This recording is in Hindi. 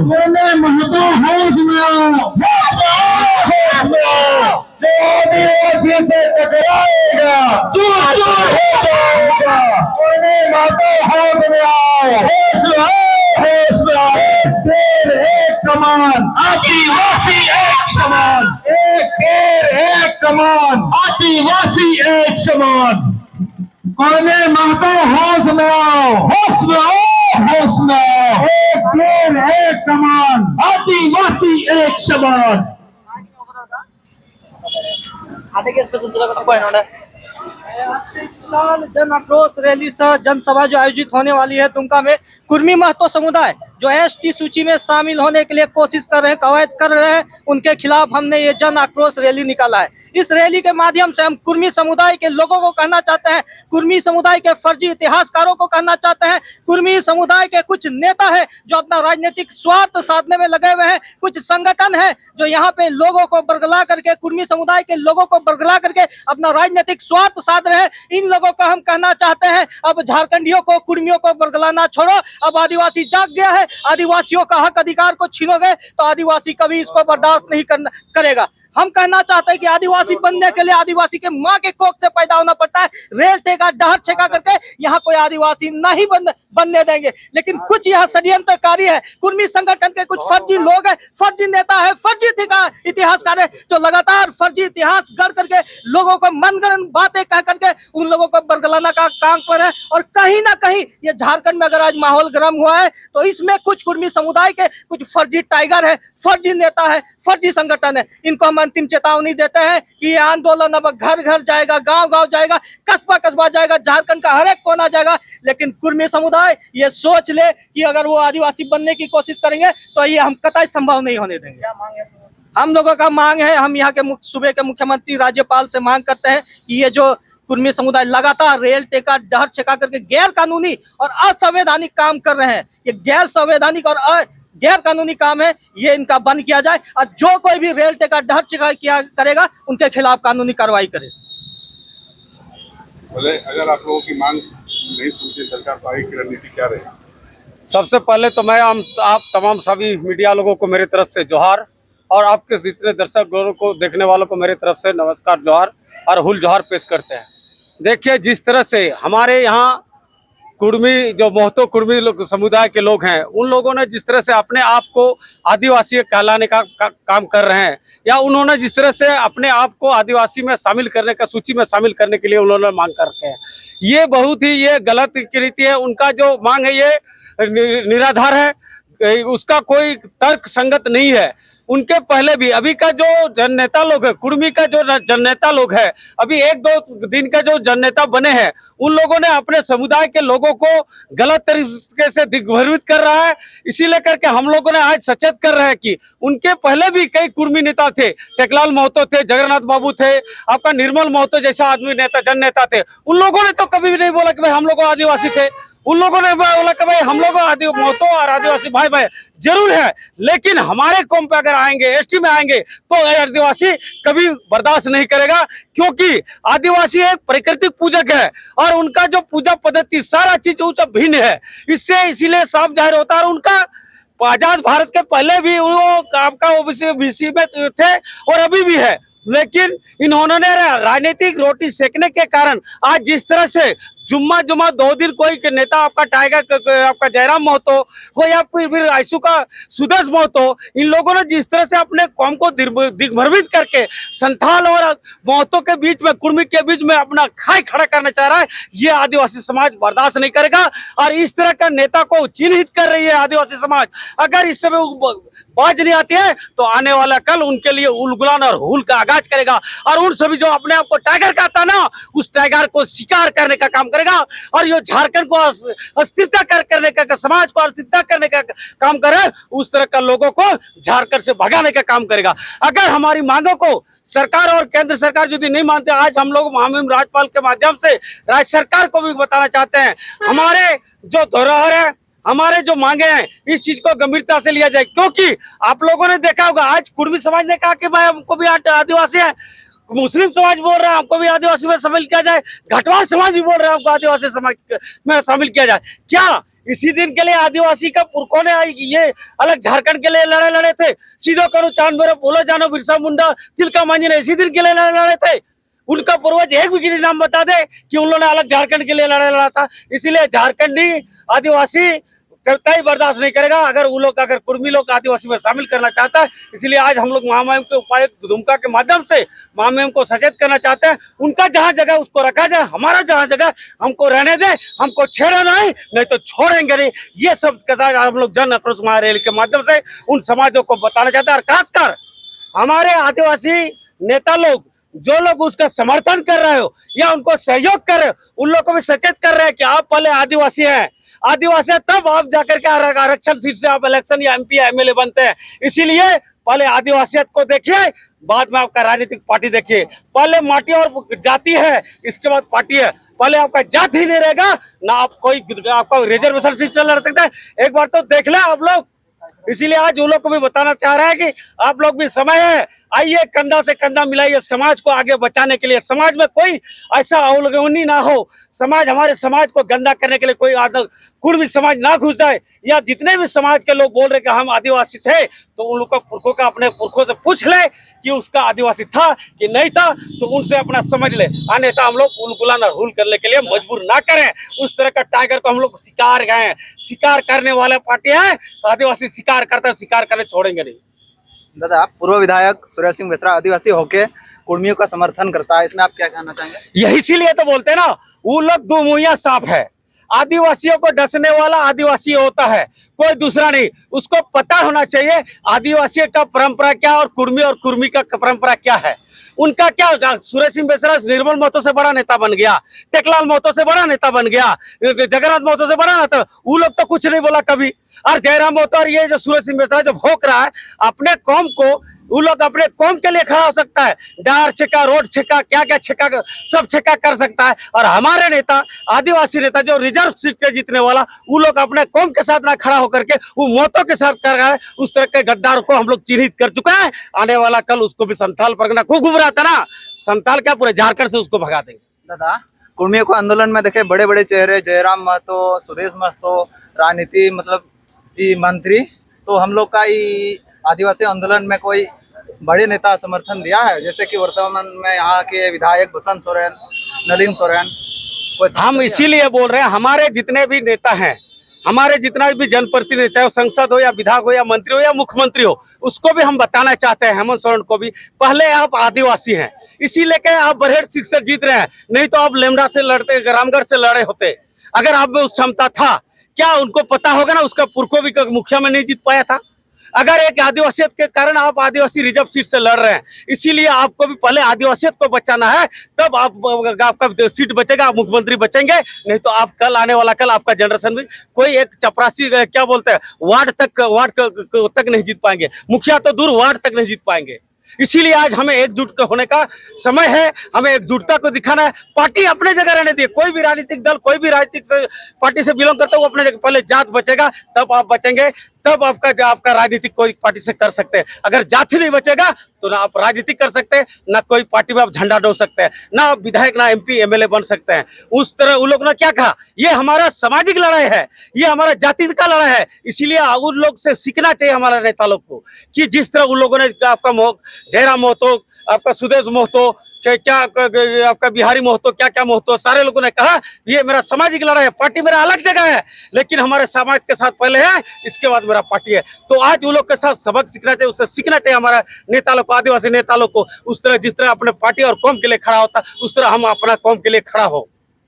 बोले महतो होश में आओ, जो आदिवासी से टकराएगा दूर दूर हो जाएगा। बोले महतो होश में आओ, होश में आओ, होश में आओ। एक पेड़ एक कमान, आदिवासी एक समान। एक पेड़ एक कमान, आदिवासी एक समान। बोले महतो होश में आओ, होश में आओ, होश में आओ। एक पेड़ एक कमान, आदिवासी एक समान। जन आक्रोश रैली सह जनसभा जो आयोजित होने वाली है दुमका में, कुर्मी महतो समुदाय जो एसटी सूची में शामिल होने के लिए कोशिश कर रहे हैं, कवायद कर रहे हैं, उनके खिलाफ हमने ये जन आक्रोश रैली निकाला है। इस रैली के माध्यम से हम कुर्मी समुदाय के लोगों को कहना चाहते हैं, कुर्मी समुदाय के फर्जी इतिहासकारों को कहना चाहते हैं, कुर्मी समुदाय के कुछ नेता है जो अपना राजनीतिक स्वार्थ साधने में लगे हुए हैं, कुछ संगठन है जो यहाँ पे लोगों को बरगला करके, कुर्मी समुदाय के लोगों को बरगला करके अपना राजनीतिक स्वार्थ साध रहे हैं। इन लोगों का हम कहना चाहते हैं, अब झारखंडियों को, कुर्मियों को बरगलाना छोड़ो। अब आदिवासी जाग गया है, आदिवासियों का हक अधिकार को छीनोगे तो आदिवासी कभी इसको बर्दाश्त नहीं करेगा। हम कहना चाहते हैं कि आदिवासी बनने के लिए आदिवासी के माँ के कोख से पैदा होना पड़ता है। रेल टेका डहर छेका करके यहाँ कोई आदिवासी नहीं बनने देंगे। लेकिन कुछ यहाँ षड्यंत्रकारी है, कुर्मी संगठन के कुछ फर्जी लोग हैं, फर्जी नेता है, फर्जी इतिहासकार है जो लगातार फर्जी इतिहास गढ़ करके लोगों को मनगढ़ंत बातें कह करके उन लोगों को बरगलाना का काम पर है। और कहीं ना कहीं ये झारखंड में अगर आज माहौल गर्म हुआ है तो इसमें कुछ कुर्मी समुदाय के कुछ फर्जी टाइगर है, फर्जी नेता है, फर्जी संगठन है। इनको हम अंतिम चेतावनी देते हैं कि ये आंदोलन अब घर घर जाएगा, गांव गांव जाएगा, कस्बा कस्बा जाएगा, झारखंड का हर एक कोना जाएगा। लेकिन कुर्मी समुदाय ये सोच ले कि अगर वो आदिवासी बनने की कोशिश करेंगे तो ये हम कतई संभव नहीं होने देंगे। हम लोगों का मांग है, हम यहाँ के सूबे के मुख्यमंत्री राज्यपाल से मांग करते हैं कि ये जो कुर्मी समुदाय लगातार रेल टेका डहर छेका करके गैर कानूनी और असंवैधानिक काम कर रहे हैं, ये गैर संवैधानिक और गैर कानूनी काम है, ये इनका बंद किया जाए। और जो कोई भी रेल टेका डहर छेका किया करेगा उनके खिलाफ कानूनी कार्रवाई करे। बोले अगर आप लोगों की मांग नहीं सुनती सरकार तो आगे की रणनीति क्या रहेगी? सबसे पहले तो मैं आप तमाम सभी मीडिया लोगों को मेरी तरफ से जोहार, और आपके जितने दर्शक लोगों को, देखने वालों को मेरी तरफ से नमस्कार, जोहार और हुल जोहार पेश करते हैं। देखिए, जिस तरह से हमारे यहाँ कुर्मी जो महतो कुर्मी समुदाय के लोग हैं, उन लोगों ने जिस तरह से अपने आप को आदिवासी कहलाने का काम कर रहे हैं, या उन्होंने जिस तरह से अपने आप को आदिवासी में शामिल करने का, सूची में शामिल करने के लिए उन्होंने मांग कर रखे हैं, ये बहुत ही ये गलत रीति है। उनका जो मांग है ये निराधार है, उसका कोई तर्क संगत नहीं है। उनके पहले भी अभी का जो जननेता लोग है, कुर्मी का जो जननेता लोग है, अभी एक दो दिन का जो जननेता बने हैं, उन लोगों ने अपने समुदाय के लोगों को गलत तरीके से दिग्भ्रमित कर रहा है। इसीलिए करके हम लोगों ने आज सचेत कर रहे हैं कि उनके पहले भी कई कुर्मी नेता थे, टेकलाल महतो थे, जगन्नाथ बाबू थे, आपका निर्मल महतो जैसा आदमी नेता, जननेता थे। उन लोगों ने तो कभी भी नहीं बोला कि भाई हम लोग आदिवासी थे। उन लोगों ने बोला कि भाई हम लोग महतो और आदिवासी भाई भाई जरूर है, लेकिन हमारे कौम पे अगर आएंगे, एसटी में आएंगे तो आदिवासी कभी बर्दाश्त नहीं करेगा, क्योंकि आदिवासी एक प्राकृतिक पूजक है और उनका जो पूजा पद्धति सारा चीज भिन्न है। इससे इसीलिए साफ जाहिर होता है। और उनका आजाद भारत के पहले भी वो आपका ओबीसी में थे और अभी भी है, लेकिन इन्होंने राजनीतिक रोटी सेकने के कारण आज जिस तरह से जुम्मा 2 दिन कोई नेता आपका टाइगर आपका जयराम महतो हो या फिर आयसू का सुदेश महतो, इन लोगों ने जिस तरह से अपने कौम को दिग्भ्रमित करके संथाल और महतो के बीच में, कुर्मी के बीच में अपना खाई खड़ा करना चाह रहा है, ये आदिवासी समाज बर्दाश्त नहीं करेगा। और इस तरह का नेता को चिन्हित कर रही है आदिवासी समाज। अगर इस समय बाज नहीं आती है तो आने वाला कल उनके लिए उलगुलान और हुल का आगाज करेगा। और उन सभी जो अपने आप को टाइगर कहता ना, उस टाइगर को शिकार करने का काम करेगा। और ये झारखंड को अस्थिरता करने का, समाज को अस्थिरता करने का काम करे, उस तरह का लोगों को झारखंड से भगाने का काम करेगा। अगर हमारी मांगों को सरकार और केंद्र सरकार यदि नहीं मानते, आज हम लोग महामहिम राज्यपाल के माध्यम से राज्य सरकार को भी बताना चाहते हैं, हमारे जो धरोहर है, हमारे जो मांगे हैं, इस चीज को गंभीरता से लिया जाए। क्योंकि आप लोगों ने देखा होगा, आज कुर्मी समाज ने कहा कि भाई हमको भी आदिवासी है, मुस्लिम समाज बोल रहा है हमको भी आदिवासी में शामिल किया जाए, घटवाल समाज भी बोल रहा है हमको आदिवासी समाज में शामिल किया जाए। क्या इसी दिन के लिए आदिवासी का पुरखों ने ये अलग झारखंड के लिए लड़े थे। सीधो करो चांद मेरे बोलो जानो बिरसा मुंडा तिलका मांझी ने इसी दिन के लिए लड़े थे। उनका पूर्वज एक भी नाम बता दे कि उन लोगों ने अलग झारखंड के लिए लड़ा था। इसीलिए झारखंडी आदिवासी कतई बर्दाश्त नहीं करेगा अगर वो लोग अगर कुर्मी लोग आदिवासी में शामिल करना चाहता है। इसलिए आज हम लोग महामहिम के उपायुक्त दुमका के माध्यम से महामहिम को सचेत करना चाहते हैं। उनका जहां जगह उसको रखा जाए, हमारा जहां जगह हमको रहने दे, हमको छेड़ा नहीं तो छोड़ेंगे नहीं। ये सब हम लोग जन आक्रोश महारैली के माध्यम से उन समाजों को बताना चाहते हैं। और खासकर हमारे आदिवासी नेता लोग जो लोग उसका समर्थन कर रहे हो या उनको सहयोग कर रहे हो, उन लोग को भी सचेत कर रहे हैं कि आप पहले आदिवासी हैं, आदिवासी है तब आप जाकर के आरक्षण सीट से आप इलेक्शन या एमपी या एमएलए बनते हैं। इसीलिए पहले आदिवासियत को देखिए, बाद में आपका राजनीतिक पार्टी देखिए। पहले माटी और जाति है, इसके बाद पार्टी है। पहले आपका जाति ही नहीं रहेगा ना आप कोई आपका रिजर्वेशन सीट से लड़ सकता है। एक बार तो देख ले आप लोग। इसीलिए आज उन लोग को भी बताना चाह रहा है कि आप लोग भी समय है, आइए कंधा से कंधा मिलाइए समाज को आगे बचाने के लिए। समाज में कोई ऐसा अवलगनी ना हो, समाज हमारे समाज को गंदा करने के लिए कोई कुर्मी समाज ना घुस जाए। या जितने भी समाज के लोग बोल रहे कि हम आदिवासी थे, तो उन लोग का पुरखों का अपने पुरखों से पूछ ले कि उसका आदिवासी था कि नहीं था, तो उनसे अपना समझ ले। अन्यथा हम लोग उलगुला ना रूल करने के लिए मजबूर ना करें। उस तरह का टाइगर को हम लोग शिकार गए हैं, शिकार करने वाले पार्टी है। तो आदिवासी शिकार करते हैं, शिकार करने छोड़ेंगे नहीं। दादा, आप पूर्व विधायक सूर्य सिंह बेसरा आदिवासी होके कुर्मियों का समर्थन करता है, इसमें आप क्या कहना चाहेंगे? यही इसीलिए तो बोलते हैं ना, वो लोग दो मुहैया सांप है। आदिवासियों को डसने वाला आदिवासी होता है, कोई दूसरा नहीं। उसको पता होना चाहिए आदिवासियों का परंपरा क्या और कुर्मी का परंपरा क्या है। उनका क्या, सूर्य सिंह बेसरा निर्मल महतो से बड़ा नेता बन गया, टेकलाल महतो से बड़ा नेता बन गया, जगन्नाथ महतो से बड़ा नेता। वो लोग तो कुछ नहीं बोला कभी। और जयराम महतो और ये जो सूर्य सिंह बेसरा जो भोंक रहा है अपने कौम को, वो लोग अपने कौम के लिए खड़ा हो सकता है। डार छेका, रोड छेका, क्या क्या छेका, सब छेका कर सकता है। और हमारे नेता, आदिवासी नेता जो रिजर्व सीट पे जीतने वाला, वो लोग अपने कौम के साथ ना खड़ा होकर के वो महतो के साथ कर रहा है। उस तरह के गद्दार को हम लोग चिन्हित कर चुका है। आने वाला कल उसको भी संथाल परगना खूब घूम रहा था ना, संथाल क्या पूरे झारखंड से उसको भगा देंगे। दादा, कुर्मियों को आंदोलन में देखे बड़े बड़े चेहरे, जयराम महतो, सुदेश महतो, राजनीति मतलब मंत्री, तो हम लोग का आदिवासी आंदोलन में कोई बड़े नेता समर्थन दिया है? जैसे कि वर्तमान में यहाँ के विधायक बसंत सोरेन, नलिन सोरेन। हम इसीलिए बोल रहे हैं, हमारे जितने भी नेता हैं, हमारे जितना भी जनप्रतिनिधि, चाहे संसद हो या विधायक हो या मंत्री हो या मुख्यमंत्री हो, उसको भी हम बताना चाहते हैं, हेमंत सोरेन को भी, पहले आप आदिवासी हैं, इसीलिए के आप बरहेड़ सीट से जीत रहे हैं। नहीं तो आप लेमड़ा से लड़ते, रामगढ़ से लड़े होते। अगर आप में उस क्षमता था, क्या उनको पता होगा ना उसका पुरखों भी मुखिया में नहीं जीत पाया था। अगर एक आदिवासियत के कारण आप आदिवासी रिजर्व सीट से लड़ रहे हैं, इसीलिए आपको भी पहले आदिवासियत को बचाना है, तब आपका सीट बचेगा, आप मुख्यमंत्री बचेंगे। नहीं तो आप कल आने वाला कल आपका जनरेशन भी कोई एक चपरासी क्या बोलते हैं वार्ड तक नहीं जीत पाएंगे। मुखिया तो दूर, वार्ड तक नहीं जीत पाएंगे। इसीलिए आज हमें एकजुट होने का समय है, हमें एकजुटता को दिखाना है। पार्टी अपने जगह रहने दिए, कोई भी राजनीतिक दल, कोई भी राजनीतिक पार्टी से बिलोंग करता है वो अपने जगह, पहले जात बचेगा तब आप बचेंगे, तब आपका राजनीतिक कोई पार्टी से कर सकते हैं। अगर जाति नहीं बचेगा तो ना आप राजनीति कर सकते हैं, ना कोई पार्टी में आप झंडा डो सकते हैं, ना आप विधायक, ना एमपी एमएलए बन सकते हैं। उस तरह उन लोग ने क्या कहा, ये हमारा सामाजिक लड़ाई है, ये हमारा जाति का लड़ाई है। इसीलिए उन लोग से सीखना चाहिए हमारे नेता लोग को, कि जिस तरह उन लोगों ने आपका जयराम महतो, आपका सुदेश महतो, क्या आपका बिहारी महतो, क्या क्या महतो, सारे लोगों ने कहा ये मेरा सामाजिक लड़ाई है, पार्टी मेरा अलग जगह है, लेकिन हमारे समाज के साथ पहले है, इसके बाद मेरा पार्टी है। तो आज उन लोग के साथ सबक सीखना चाहिए, उससे सीखना चाहिए हमारा नेता लोग को, आदिवासी नेता लोग को। उस तरह जिस तरह अपने पार्टी और कौम के लिए खड़ा होता, उस तरह हम अपना कौम के लिए खड़ा हो।